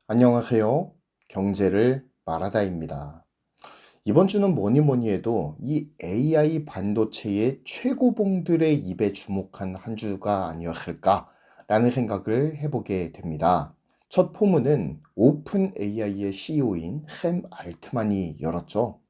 안녕하세요. 경제를 말하다입니다. 이번 주는 뭐니 해도 이 AI 반도체의 최고봉들의 입에 주목한 한 주가 아니었을까라는 생각을 해보게 됩니다. 첫 포문은 오픈 AI의 CEO인 샘 알트만이 열었죠.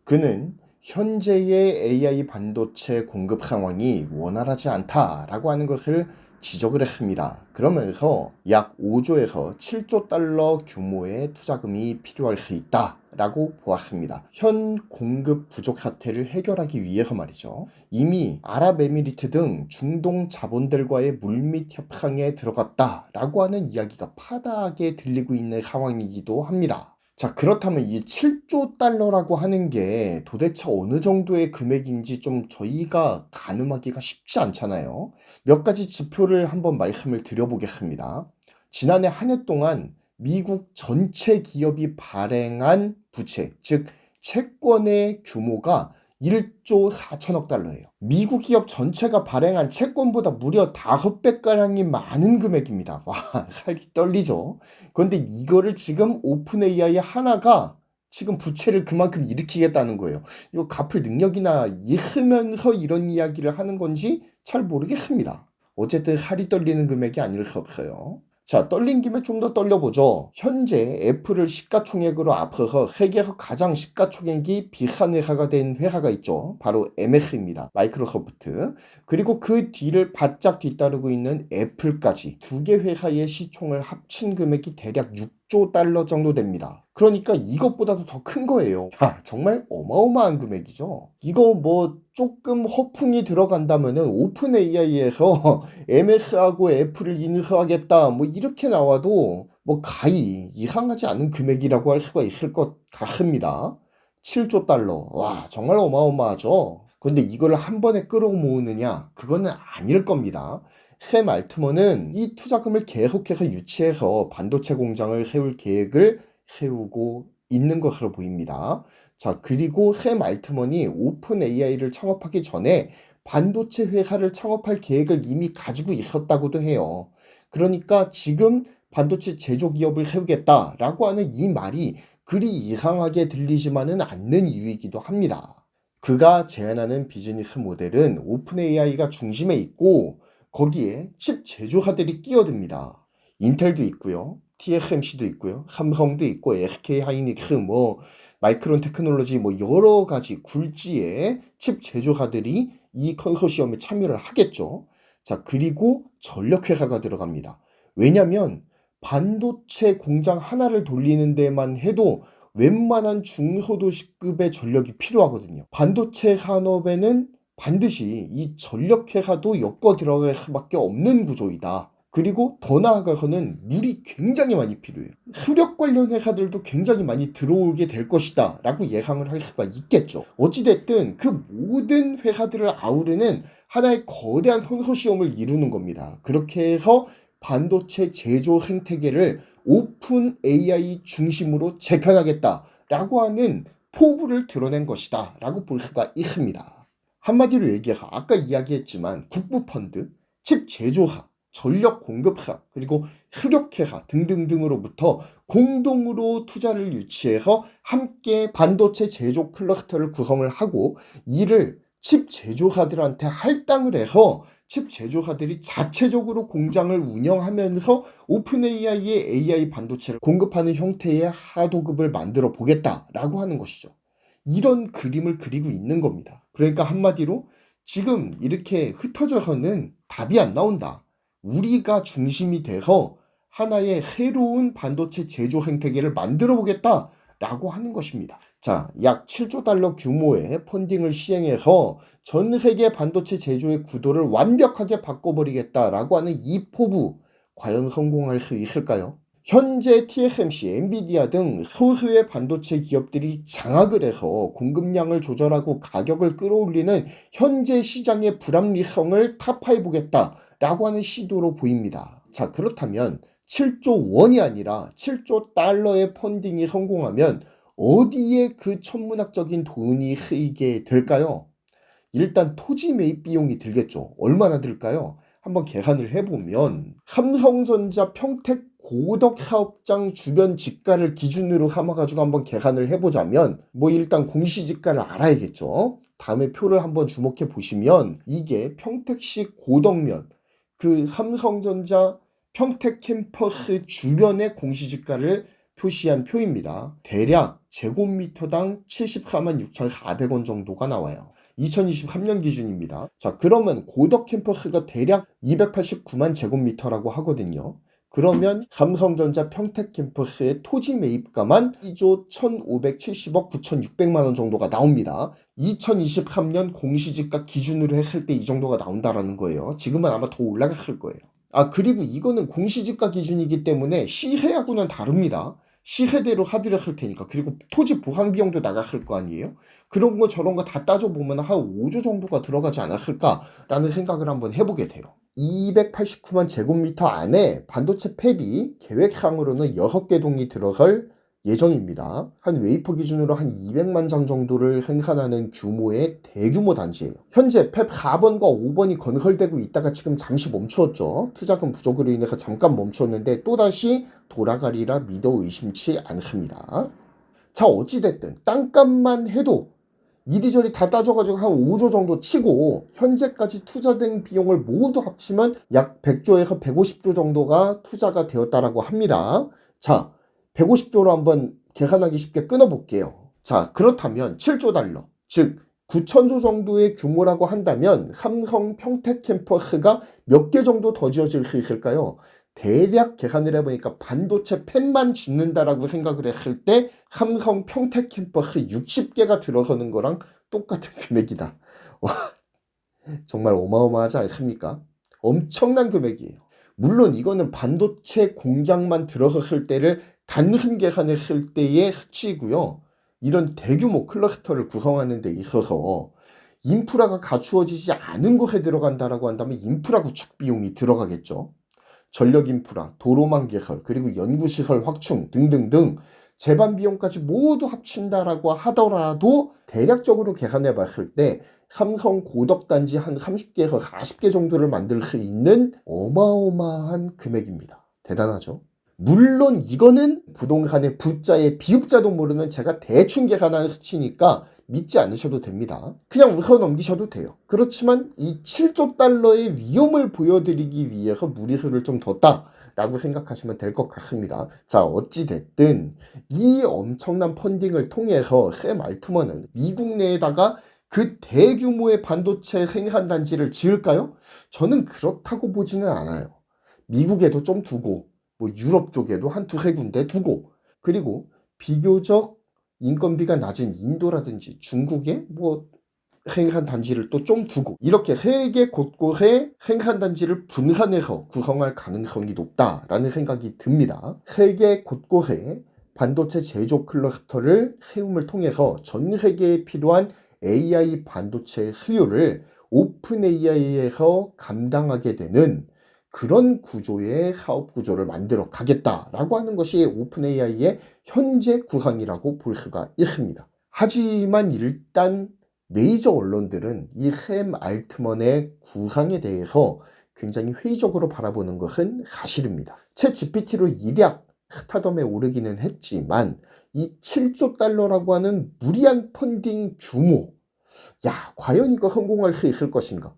그는 현재의 AI 반도체 공급 상황이 원활하지 않다라고 하는 것을 지적을 했습니다. 그러면서 약 5조에서 7조 달러 규모의 투자금이 필요할 수 있다라고 보았습니다. 현 공급 부족 사태를 해결하기 위해서 말이죠. 이미 아랍에미리트 등 중동 자본들과의 물밑 협상에 들어갔다라고 하는 이야기가 파다하게 들리고 있는 상황이기도 합니다. 자, 그렇다면 이 7조 달러라고 하는 게 도대체 어느 정도의 금액인지 좀 저희가 가늠하기가 쉽지 않잖아요. 몇 가지 지표를 한번 말씀을 드려보겠습니다. 지난해 한 해 동안 미국 전체 기업이 발행한 부채, 즉 채권의 규모가 1조 4천억 달러예요. 미국 기업 전체가 발행한 채권보다 무려 5배가량이 많은 금액입니다. 와, 살이 떨리죠. 그런데 이거를 지금 오픈 AI 하나가 지금 부채를 그만큼 일으키겠다는 거예요. 이거 갚을 능력이나 있으면서 이런 이야기를 하는 건지 잘 모르겠습니다. 어쨌든 살이 떨리는 금액이 아닐 수 없어요. 자, 떨린 김에 좀 더 떨려보죠. 현재 애플을 시가총액으로 앞서서 세계에서 가장 시가총액이 비싼 회사가 된 회사가 있죠. 바로 MS입니다. 마이크로소프트. 그리고 그 뒤를 바짝 뒤따르고 있는 애플까지 두 개 회사의 시총을 합친 금액이 대략 6조 달러 정도 됩니다. 그러니까 이것보다도 더 큰 거예요. 야, 정말 어마어마한 금액이죠. 이거 뭐 조금 허풍이 들어간다면은 오픈 AI에서 MS하고 애플을 인수하겠다 뭐 이렇게 나와도 뭐 가히 이상하지 않은 금액이라고 할 수가 있을 것 같습니다. 7조 달러. 와, 정말 어마어마하죠. 그런데 이걸 한 번에 끌어모으느냐? 그거는 아닐 겁니다. 샘 알트먼은 이 투자금을 계속해서 유치해서 반도체 공장을 세울 계획을 세우고 있는 것으로 보입니다. 자, 그리고 샘 알트먼이 오픈 AI를 창업하기 전에 반도체 회사를 창업할 계획을 이미 가지고 있었다고도 해요. 그러니까 지금 반도체 제조 기업을 세우겠다라고 하는 이 말이 그리 이상하게 들리지만은 않는 이유이기도 합니다. 그가 제안하는 비즈니스 모델은 오픈 AI가 중심에 있고 거기에 칩 제조사들이 끼어듭니다. 인텔도 있고요. TSMC도 있고요. 삼성도 있고 SK 하이닉스 뭐 마이크론 테크놀로지 뭐 여러 가지 굴지의 칩 제조사들이 이 컨소시엄에 참여를 하겠죠. 자, 그리고 전력회사가 들어갑니다. 왜냐면 반도체 공장 하나를 돌리는 데만 해도 웬만한 중소도시급의 전력이 필요하거든요. 반도체 산업에는 반드시 이 전력회사도 엮어 들어갈 수밖에 없는 구조이다. 그리고 더 나아가서는 물이 굉장히 많이 필요해요. 수력 관련 회사들도 굉장히 많이 들어오게 될 것이다 라고 예상을 할 수가 있겠죠. 어찌됐든 그 모든 회사들을 아우르는 하나의 거대한 컨소시엄을 이루는 겁니다. 그렇게 해서 반도체 제조 생태계를 오픈 AI 중심으로 재편하겠다라고 하는 포부를 드러낸 것이다 라고 볼 수가 있습니다. 한마디로 얘기해서 아까 이야기했지만 국부펀드, 칩 제조사, 전력 공급사, 그리고 수력회사 등등등으로부터 공동으로 투자를 유치해서 함께 반도체 제조 클러스터를 구성을 하고 이를 칩 제조사들한테 할당을 해서 칩 제조사들이 자체적으로 공장을 운영하면서 오픈 AI의 AI 반도체를 공급하는 형태의 하도급을 만들어 보겠다라고 하는 것이죠. 이런 그림을 그리고 있는 겁니다. 그러니까 한마디로 지금 이렇게 흩어져서는 답이 안 나온다. 우리가 중심이 돼서 하나의 새로운 반도체 제조 생태계를 만들어 보겠다라고 하는 것입니다. 자, 약 7조 달러 규모의 펀딩을 시행해서 전 세계 반도체 제조의 구도를 완벽하게 바꿔버리겠다라고 하는 이 포부, 과연 성공할 수 있을까요? 현재 TSMC, 엔비디아 등 소수의 반도체 기업들이 장악을 해서 공급량을 조절하고 가격을 끌어올리는 현재 시장의 불합리성을 타파해보겠다라고 하는 시도로 보입니다. 자, 그렇다면 7조 원이 아니라 7조 달러의 펀딩이 성공하면 어디에 그 천문학적인 돈이 쓰이게 될까요? 일단 토지 매입 비용이 들겠죠. 얼마나 들까요? 한번 계산을 해보면 삼성전자 평택 고덕 사업장 주변 지가를 기준으로 삼아가지고 한번 계산을 해보자면 뭐 일단 공시지가를 알아야겠죠. 다음에 표를 한번 주목해 보시면 이게 평택시 고덕면 그 삼성전자 평택 캠퍼스 주변의 공시지가를 표시한 표입니다. 대략 제곱미터당 74만 6,400원 정도가 나와요. 2023년 기준입니다. 자, 그러면 고덕 캠퍼스가 대략 289만 제곱미터라고 하거든요. 그러면 삼성전자 평택 캠퍼스의 토지 매입가만 2조 1,570억 9,600만 원 정도가 나옵니다. 2023년 공시지가 기준으로 했을 때 이 정도가 나온다라는 거예요. 지금은 아마 더 올라갔을 거예요. 그리고 이거는 공시지가 기준이기 때문에 시세하고는 다릅니다. 시세대로 사들였을 테니까. 그리고 토지 보상 비용도 나갔을 거 아니에요? 그런 거 저런 거 다 따져보면 한 5조 정도가 들어가지 않았을까라는 생각을 한번 해보게 돼요. 289만 제곱미터 안에 반도체 팹이 계획상으로는 6개 동이 들어설 예정입니다. 한 웨이퍼 기준으로 한 200만 장 정도를 생산하는 규모의 대규모 단지예요. 현재 팹 4번과 5번이 건설되고 있다가 지금 잠시 멈추었죠. 투자금 부족으로 인해서 잠깐 멈추었는데 또다시 돌아가리라 믿어 의심치 않습니다. 자, 어찌됐든 땅값만 해도 이리저리 다 따져가지고 한 5조 정도 치고 현재까지 투자된 비용을 모두 합치면 약 100조에서 150조 정도가 투자가 되었다라고 합니다. 자, 150조로 한번 계산하기 쉽게 끊어볼게요. 자, 그렇다면 7조 달러, 즉 9천조 정도의 규모라고 한다면 삼성 평택 캠퍼스가 몇 개 정도 더 지어질 수 있을까요? 대략 계산을 해보니까 반도체 팹만 짓는다라고 생각을 했을 때 삼성 평택 캠퍼스 60개가 들어서는 거랑 똑같은 금액이다. 와, 정말 어마어마하지 않습니까? 엄청난 금액이에요. 물론 이거는 반도체 공장만 들어섰을 때를 단순 계산했을 때의 수치이고요. 이런 대규모 클러스터를 구성하는 데 있어서 인프라가 갖추어지지 않은 곳에 들어간다라고 한다면 인프라 구축 비용이 들어가겠죠. 전력 인프라, 도로망 개설, 그리고 연구시설 확충 등등등 재반 비용까지 모두 합친다라고 하더라도 대략적으로 계산해 봤을 때 삼성 고덕단지 한 30개에서 40개 정도를 만들 수 있는 어마어마한 금액입니다. 대단하죠? 물론 이거는 부동산의 부자의 비읍자도 모르는 제가 대충 계산한 수치니까 믿지 않으셔도 됩니다. 그냥 웃어 넘기셔도 돼요. 그렇지만 이 7조 달러의 위험을 보여드리기 위해서 무리수를 좀 뒀다라고 생각하시면 될 것 같습니다. 자, 어찌됐든 이 엄청난 펀딩을 통해서 샘 알트먼은 미국 내에다가 그 대규모의 반도체 생산단지를 지을까요? 저는 그렇다고 보지는 않아요. 미국에도 좀 두고 뭐 유럽 쪽에도 한 두세 군데 두고 그리고 비교적 인건비가 낮은 인도라든지 중국에 뭐 생산단지를 또 좀 두고 이렇게 세계 곳곳에 생산단지를 분산해서 구성할 가능성이 높다라는 생각이 듭니다. 세계 곳곳에 반도체 제조 클러스터를 세움을 통해서 전 세계에 필요한 AI 반도체의 수요를 오픈 AI에서 감당하게 되는 그런 구조의 사업 구조를 만들어 가겠다라고 하는 것이 오픈 AI의 현재 구상이라고 볼 수가 있습니다. 하지만 일단 메이저 언론들은 이 샘 알트먼의 구상에 대해서 굉장히 회의적으로 바라보는 것은 사실입니다. 챗 GPT로 일약 스타덤에 오르기는 했지만 이 7조 달러라고 하는 무리한 펀딩 규모, 과연 이거 성공할 수 있을 것인가?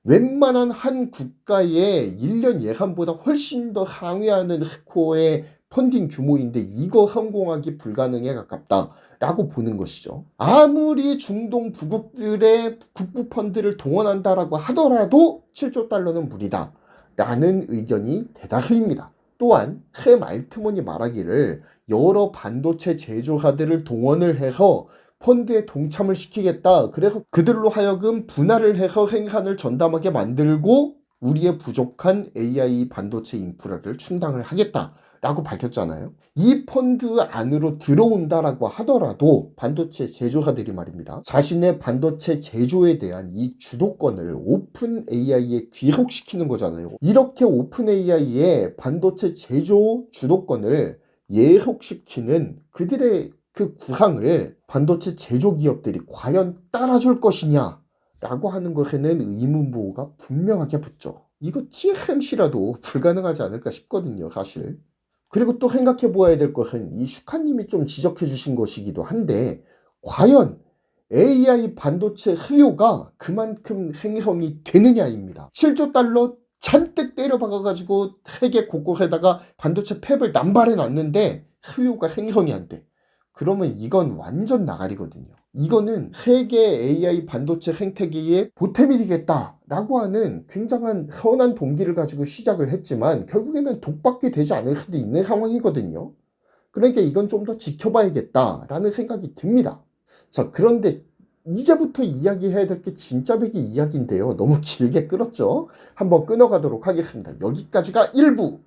웬만한 한 국가의 1년 예산보다 훨씬 더 상회하는 스코어의 펀딩 규모인데 이거 성공하기 불가능에 가깝다라고 보는 것이죠. 아무리 중동 부국들의 국부 펀드를 동원한다라고 하더라도 7조 달러는 무리다라는 의견이 대다수입니다. 또한 샘 알트먼이 말하기를 여러 반도체 제조사들을 동원을 해서 펀드에 동참을 시키겠다. 그래서 그들로 하여금 분할을 해서 생산을 전담하게 만들고 우리의 부족한 AI 반도체 인프라를 충당을 하겠다라고 밝혔잖아요. 이 펀드 안으로 들어온다라고 하더라도 반도체 제조사들이 말입니다. 자신의 반도체 제조에 대한 이 주도권을 오픈 AI에 귀속시키는 거잖아요. 이렇게 오픈 AI의 반도체 제조 주도권을 예속시키는 그들의 그 구상을 반도체 제조 기업들이 과연 따라줄 것이냐 라고 하는 것에는 의문부호가 분명하게 붙죠. 이거 TSMC라도 불가능하지 않을까 싶거든요, 사실. 그리고 또 생각해 보아야 될 것은 이 슈카님이 좀 지적해 주신 것이기도 한데, 과연 AI 반도체 수요가 그만큼 생성이 되느냐입니다. 7조 달러 잔뜩 때려박아가지고 세계 곳곳에다가 반도체 팹을 남발해 놨는데 수요가 생성이 안 돼. 그러면 이건 완전 나가리거든요. 이거는 세계 AI 반도체 생태계의 보탬이 되겠다라고 하는 굉장한 선한 동기를 가지고 시작을 했지만 결국에는 독밖에 되지 않을 수도 있는 상황이거든요. 그러니까 이건 좀 더 지켜봐야겠다라는 생각이 듭니다. 자, 그런데 이제부터 이야기해야 될 게 진짜 배기 이야기인데요. 너무 길게 끌었죠? 한번 끊어가도록 하겠습니다. 여기까지가 1부.